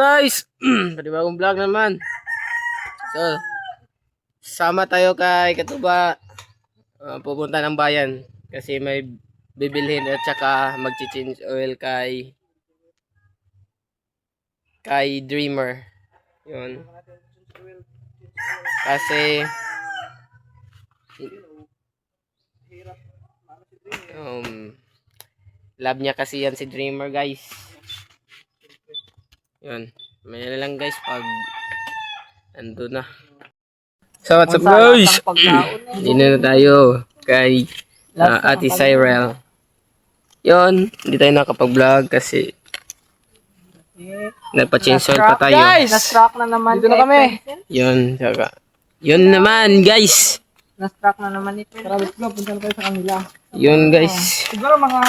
Guys? Panibagong vlog naman. So, sama tayo kay Katuba. Pupunta ng bayan. Kasi may bibilhin at saka mag-change oil kay Dreamer. Yun. Kasi love niya kasi yan si Dreamer, guys. Yun. May lang guys pag ando na. So what's up guys? Dito na tayo kay Ate Cyrel. Yun. Hindi tayo nakapag-vlog kasi nagpa-change oil pa tayo. Na-struck na naman. Dito na kami. Yun. Saka, yun naman guys. Na-struck na naman ito. Tara, let's go. Punta na tayo sa kanila. Yun guys. Siguro mga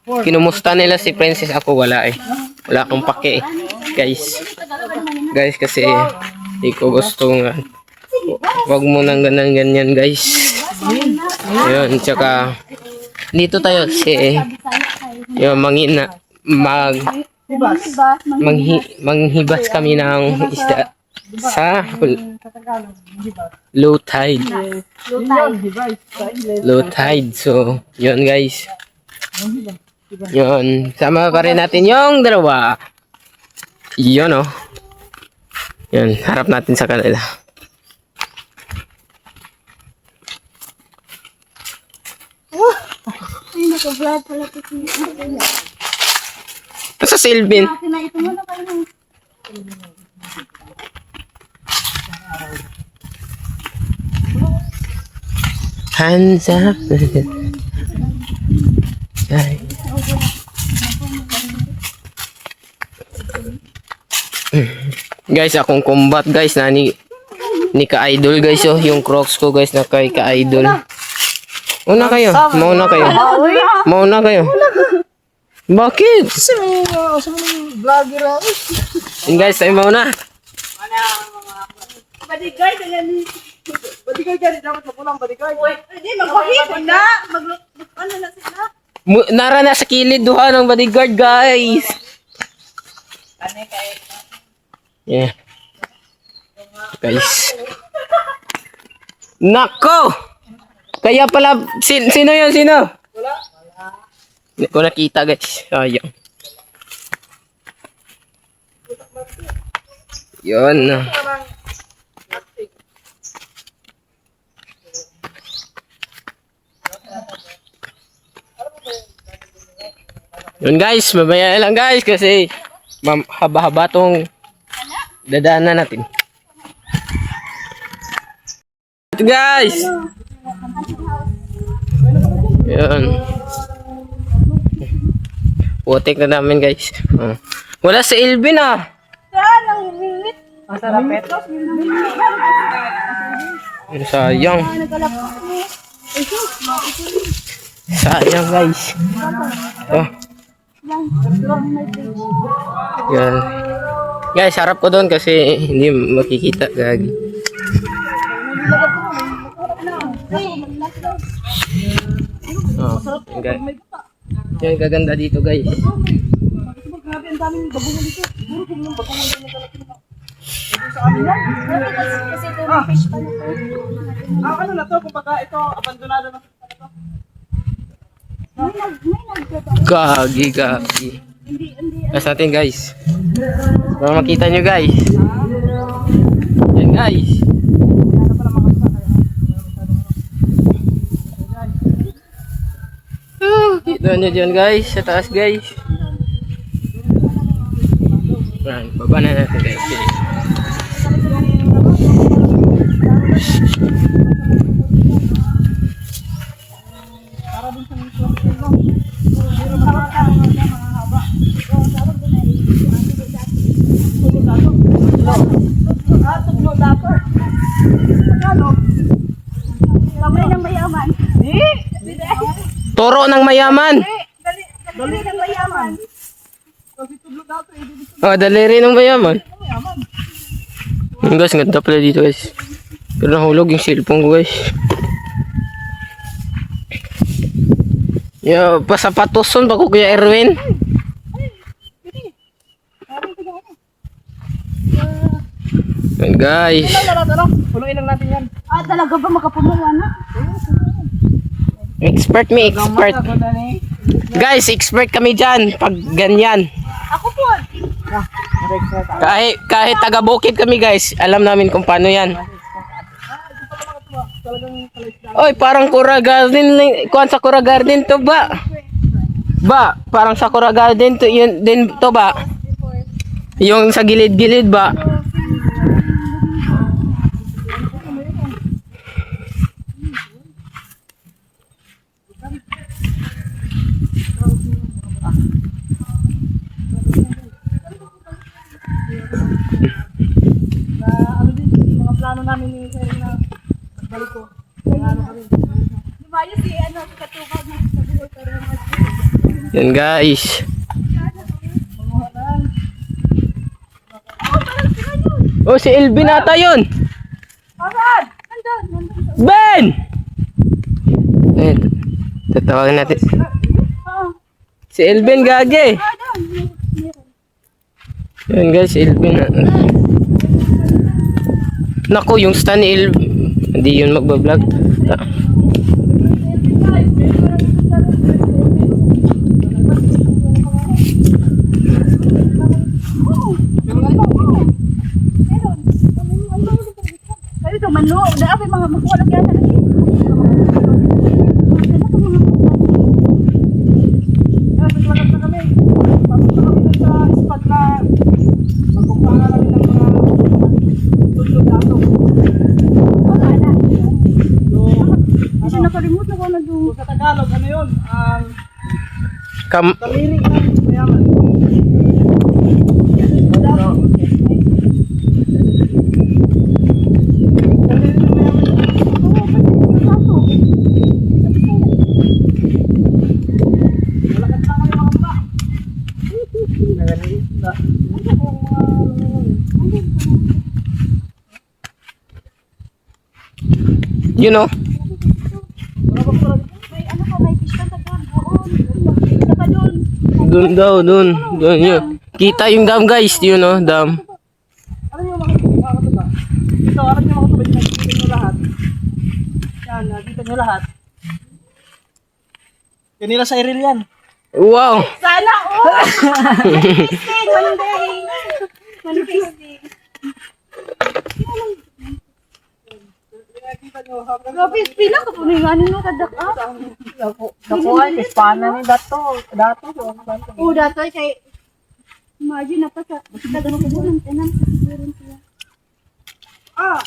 4. Kinumusta nila si Princess, ako wala eh. Wala akong pake eh. Guys kasi hindi ko gusto nga. Wag mo nang ganyan guys. Ayun, tsaka dito tayo si yung manghibas kami ng isda sa low tide. Low tide. So, yun guys. Yun. Sama pa rin natin yung dalawa. Yun oh. Yun. Harap natin sa kanila. Ay, naka-vlog pala ito. Sa Sylvin. Ito mo na kayo. Hands up. Guys, akong combat guys na ni ka-idol guys oh, yung Crocs ko guys na kay ka-idol. Mauna kayo. Mauna kayo. Bakit? Kasi may vlogger ako. Yun guys, tayo mauna. Bodyguard, bodyguard ka rin. Dapat mapulang bodyguard. Hindi, magbahipon na. Ano na sila? Nara na sa kilid duha ng bodyguard guys. Yeah. Guys. Nako! Kaya pala, sino yun? Sino? Wala. Hindi ko nakita guys. Sayang. Yun. Yun guys, mamaya lang guys kasi haba-haba tong dadaanan natin. Ito guys. Yun. Putik na namin guys. Wala si Elvin ah. Saan ang minit? Masarap ito. Sayang. Sayang guys. Oh. Yan. Guys, harap ko doon kasi hindi makikita gagi. Oh, guys. Yan gaganda dito guys. Grabe, ang daming bagungan dito. Siguro kung yung bagungan din nila sa amin yan. Kasi ito yung fish pa na ito. Ano na to? Kung baka ito, abandonado na. Gagi. Mas natin guys. Para makita nyo guys. Yan guys. Kita nyo dyan guys. Sa taas guys. Yan. Baba na natin guys. Kamay ng mayaman. Toro ng mayaman. Dali ng mayaman. Oh, daliri ng mayaman. Guys, ganda pala dito guys. Pero nahulog yung cellphone ko guys. Yo, pasapatoson pa ko Kuya Erwin. Yan guys. Puluin lang natin yan. Ah, talaga ba makapumunga na? Expert me, expert. Ako na ni. Guys, expert kami dyan pag ganyan. Ako po. Kahit taga-bukid kami guys, alam namin kung paano yan. Oy, parang Sakura Garden, kuan Sakura Garden to ba? Ba, parang Sakura Garden to yun din to ba? Yung sa gilid-gilid ba? Ano din, mga plano namin ni Sir na balik ko. Ano kami. Di ba yun si si Katubag na sa buhay pa rin. Yan guys. Oh, si Elvin ata yun. Asan? Nandun. Ben! Eh, tatawagin natin. Si Elvin gage. Yan guys, si Elvin. Naku, yung stand ni Elvin. Hindi yun magbablog. Ay, ito, mano. Daabi mga makuha lang yan. Naglagat na kami. Papunta kami dun sa spot na magkukuha na kami ng mga tulog dato. Kasi nakalimutan ko na doon. Sa Tagalog, ano yun? Kam Kaliri ng mayaman. you know. May ano ka, may fish ka doon. Doon ka doon. Doon daw, doon yun. Kita yung dam guys, you know, dam. Ano yung makakatuba? Ito, ano yung makakatuba? Nakikita nyo lahat. Yan, nakikita nyo lahat. Kanila sa Iril yan. Wow. Sana all! Manifesting! One day! Manifesting! Nakikita nyo hanggang Grabe, pila ka po na yung ano kadak ah. nakuha ni Spana ni Dato. Oo, datoy kay... Imagine na pa sa... Dagan ko doon, tenan sa siguro siya. Ah!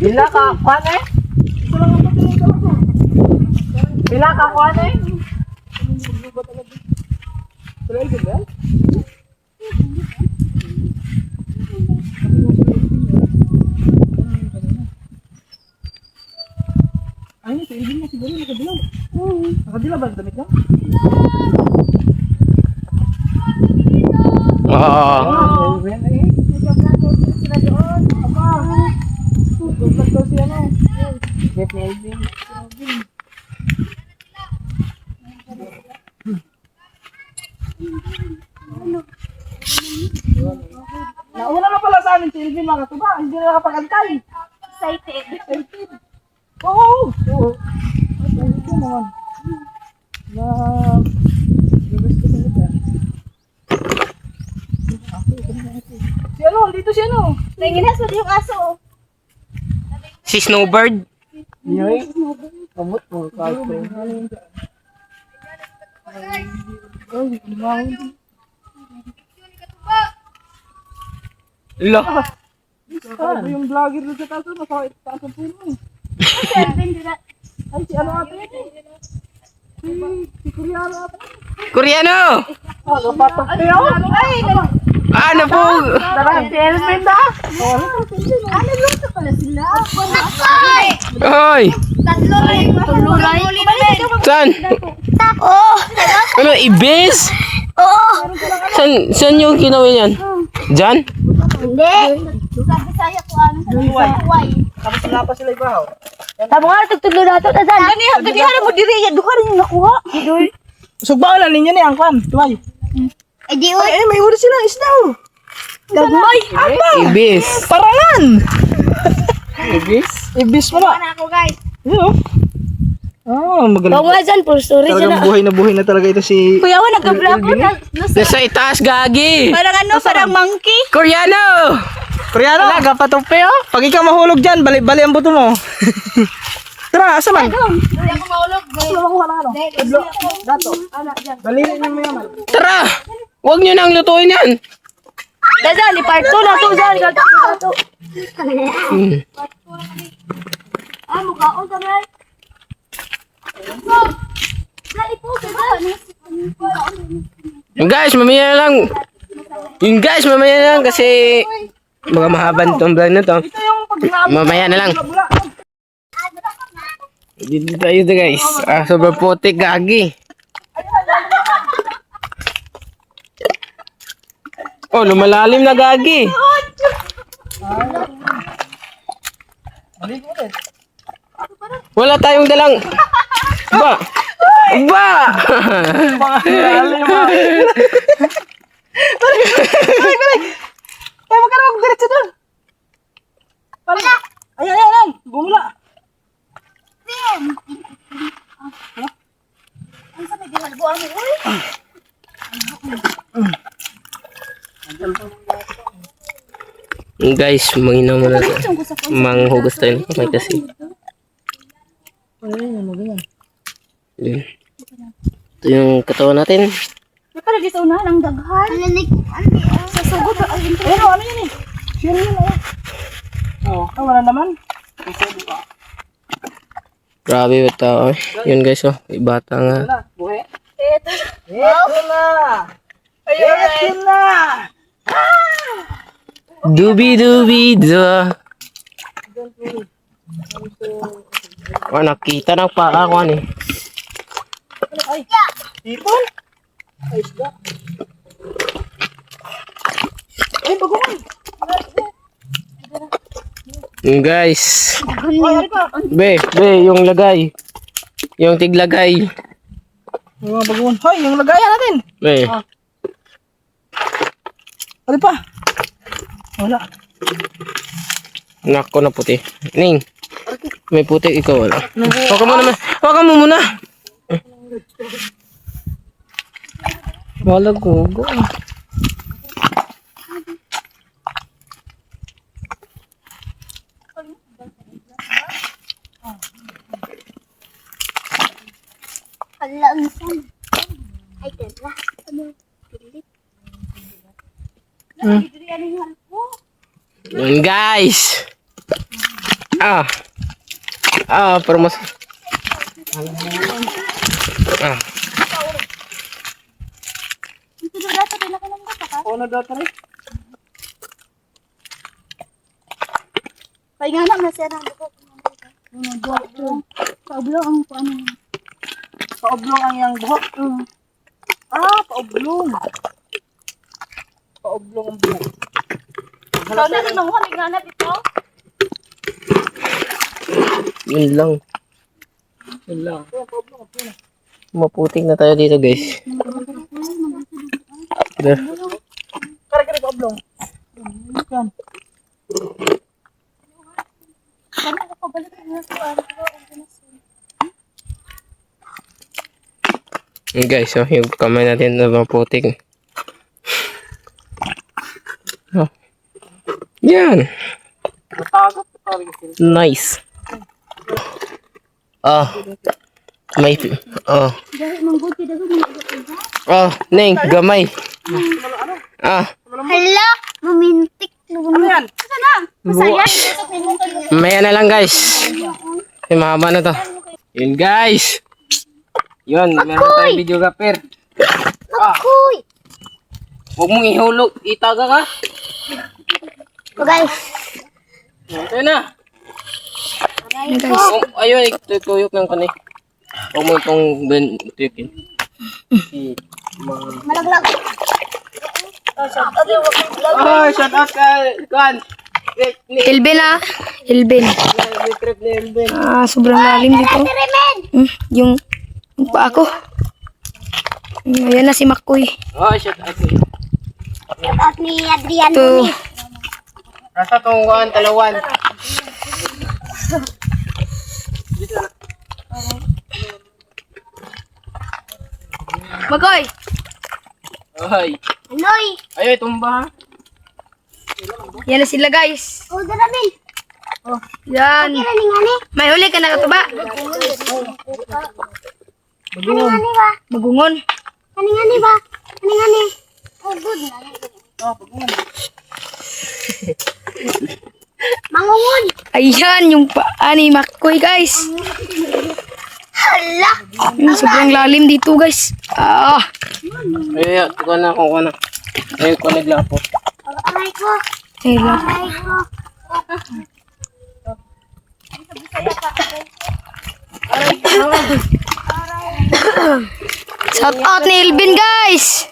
Bila ka, kuan eh? Ito lang ang patuloy ko ako. Bila ka, kuan eh? Tuloy din ba? Ay, si Irvin na siguro nakadilaw. Nakadilaw ba ang damit niya? Ah. Sila doon. Aba. Vlog daw si ano. Jeff ni Elvin. Nauna na pala sa amin si Irvin mga katuba. Hindi na nakapag-antay. Excited. Oo! Oo. Ito naman. Na... Gusto sa lugar. Si ano? Dito si ano? Tingin sa yung aso. Si Snowbird. Yoy. Kamot mo, kaso. Ay, lumahon. Lo. Sabi yung vlogger doon sa taso. Nasa taas ang puno eh. Ay, si ano ate yan eh. Si Kuryano ate. Koreano. Ano, patok kayo? Ay, Ano po? Tara, si Elvin da. ano luto pala sila? Ay! Hoy. Tatlo rin. Tatlo rin. Saan? Oh! Ano, ibis? Oo! Saan yung ginawa yan? Diyan? Hindi. Sa Bisaya ko ano sa Huway. Tapos wala pa sila ibahaw. Tama nga, tugtuglo na ito. Ganihan mo diri yan. Duha rin yung nakuha. Sugba lang ninyo ni Angkwan. Tuway. Eh di Ay, may uri sila. Isda oh. Gagmay. Ibis. Parangan! Ibis? Ibis mo na. Ano ako guys? Yun oh. Oh, magaling. Bawa dyan, full story Talagang buhay na talaga ito si... Kuya, wala nagka-vlog ko. Nasa itaas, gagi. Parang ano, parang monkey. Koreano! Koreano! Talaga, patupi oh. Pag ikaw mahulog dyan, bali ang buto mo. Tara, asa man? Hindi ako maulog. Dato. Balili niyo mo yaman. Tara! Huwag nyo nang lutuin yan. Dali, part 2 na to. Dali, gato. Ah, mukha ko sa rin. Dali po, Yung guys, mamaya na lang. Yung guys, mamaya na lang kasi mga mahaban tong vlog na to. Ito yung pag naabot. Mamaya na lang. Bula. Dito tayo guys. Sobrang putik, gagi. Oh, lumalalim na, gagi. Wala tayong dalang. Ba? Ba? Lalim ah. Ay, wag ka na magdiretso doon. Pala. Ay. Bumula. Ang sabi, di halbuan mo, uy. Guys, manginaw mo na to. Manghugas tayo ng kamay kasi. Yun. Ito yung katawan natin. May pala dito na, ng daghan. Alanik. Sasugod. Ayun, ano yun eh? Sure yun oh. Oh, wala naman. Grabe ba tao eh. Yun guys oh. Ibata nga. Wala, buhay. Ito. Ito na! Ito na! Dubi-dubi-da. Oh, nakita ng paa ko ano eh. Ay, ipon? Ay, isda. Ay, bagungan. Yun guys. Ay, ari pa. Be, yung lagay. Yung tiglagay. Yung mga bagungan. Hoy, yung lagayan natin. Be. Ari pa. Wala. Nako na puti. Ning. May puti, ikaw wala. Waka mo naman. Waka mo muna. Wala gogo. Hala, ang san. Ay, tela. Ano? Pilit. Dili ano yung halpo. Yun guys. Pero mas. Ito na dapat na ka lang bata ka. Ano daw tayo? Kaya nga na, masaya na ako. Paublo ang paano. Paoblong ang iyang buhok. Paoblong. Paoblong ang buhok. Ikaw na rin mga naghanap ito. Yun lang. Yun lang. Maputing na tayo dito guys. There. Kare paoblong. Yan. Sana ako pabalik na ito. Yun guys, yung kamay natin na maputing. Yan. Nice. May Dahil mangguti daw mga Neng, gamay. Hala, mamintik. Ano yan? Sana, masaya. Maya na lang guys. Ay, mahaba na to. Yun guys. Yun, meron tayong videographer. Kuy. Huwag mong ihulog. Itaga ka. Guys. Ito na. Ayun, tutuyok ng kanay. Huwag mo itong tuyukin. Malaglag. Shout out kay Kwan. Ilben ah. Ilben. Trip ni Elben. Sobrang lalim dito. Yung paa ko. Ayan na si Makoy. Shout out. At ni Adrian Ito. Rasa tungguan, talawan. Magoy. Ay. Anoy. Ay, tumba. Yan na sila guys. O, daramin. Yan. Kira ni nga ni. May huli ka na katuba. Kani nga ni ba? Bagungon. Kani nga ni ba? Kani nga ni. Oh, good. Mangungon. Ayan yung paa ni Makoy guys. Hala. Sobrang lalim dito guys. Ay, kuha na, kuha na. Ay, kuha naglapo. Aray ko. Ayun. Aray ko. Shout out ni Elvin guys.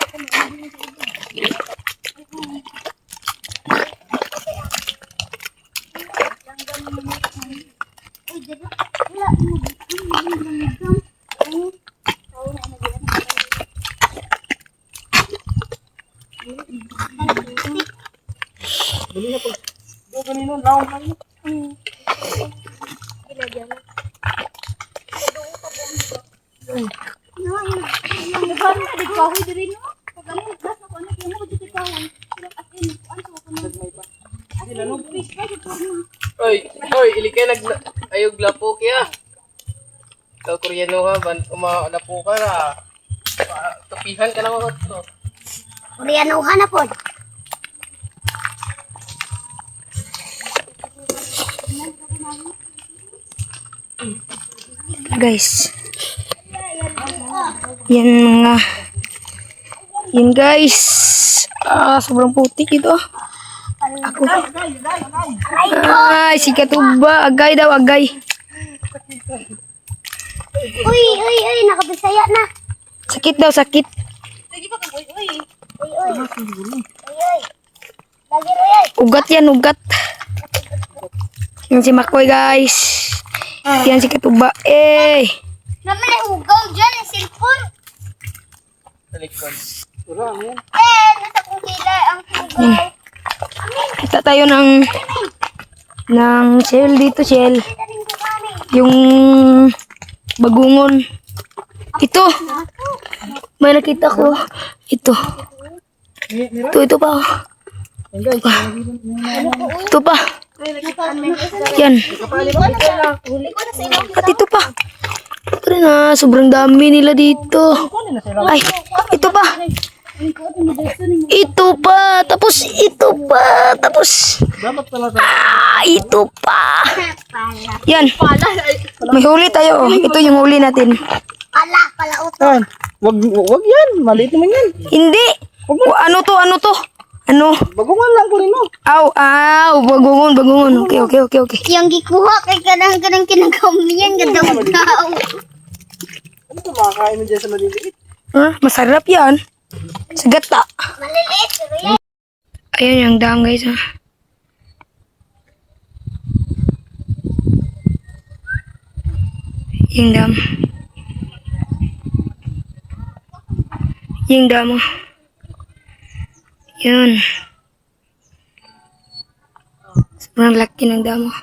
Ganino, laon lang. Oy, ilikay ayog lapo kaya. Ikaw Koreano ka, lapo ka na. Tupihan ka na mga to. Koreanuhan na po. Guys. Yan mga. Yan guys. Sobrang putik ito. Ako. Ay, si Katuba. Agay daw, agay. Uy, nakabisaya na. Sakit daw, sakit. Uy. Lagi ro yan. Ugat yan, ugat. Yan si Makoy guys. Yan si Katuba. Naman ay ugaw dyan, ang cellphone. Talikod. Nasa kong kilay ang ugaw. Kita tayo ng shell dito, shell. Daring ko kami. Yung bagungon. Ito. May nakita ko. Ito. Ito pa. Ito pa. Yan. At ito pa. Tara na, sobrang dami nila dito. Ay, ito pa. Ito pa. Tapos ito pa. Tapos. Ito pa. Yan. May huli tayo. Ito yung huli natin. Pala uto. Tan, wag yan. Maliit naman yan. Hindi. Ano to? Ano to? Ano? Bagungan lang ko rin mo. Aw, bagungon, bagungon. Okay. Yung gikuha kay kanang kinagamiyan gadang tao. Ano ito makakain mo dyan sa maliliit? Masarap yan. Sa gata. Maliliit, pero yan. Ayan yung dam guys ha. Yung dam. Yung dam oh. Yun. Sobrang laki ng dam oh.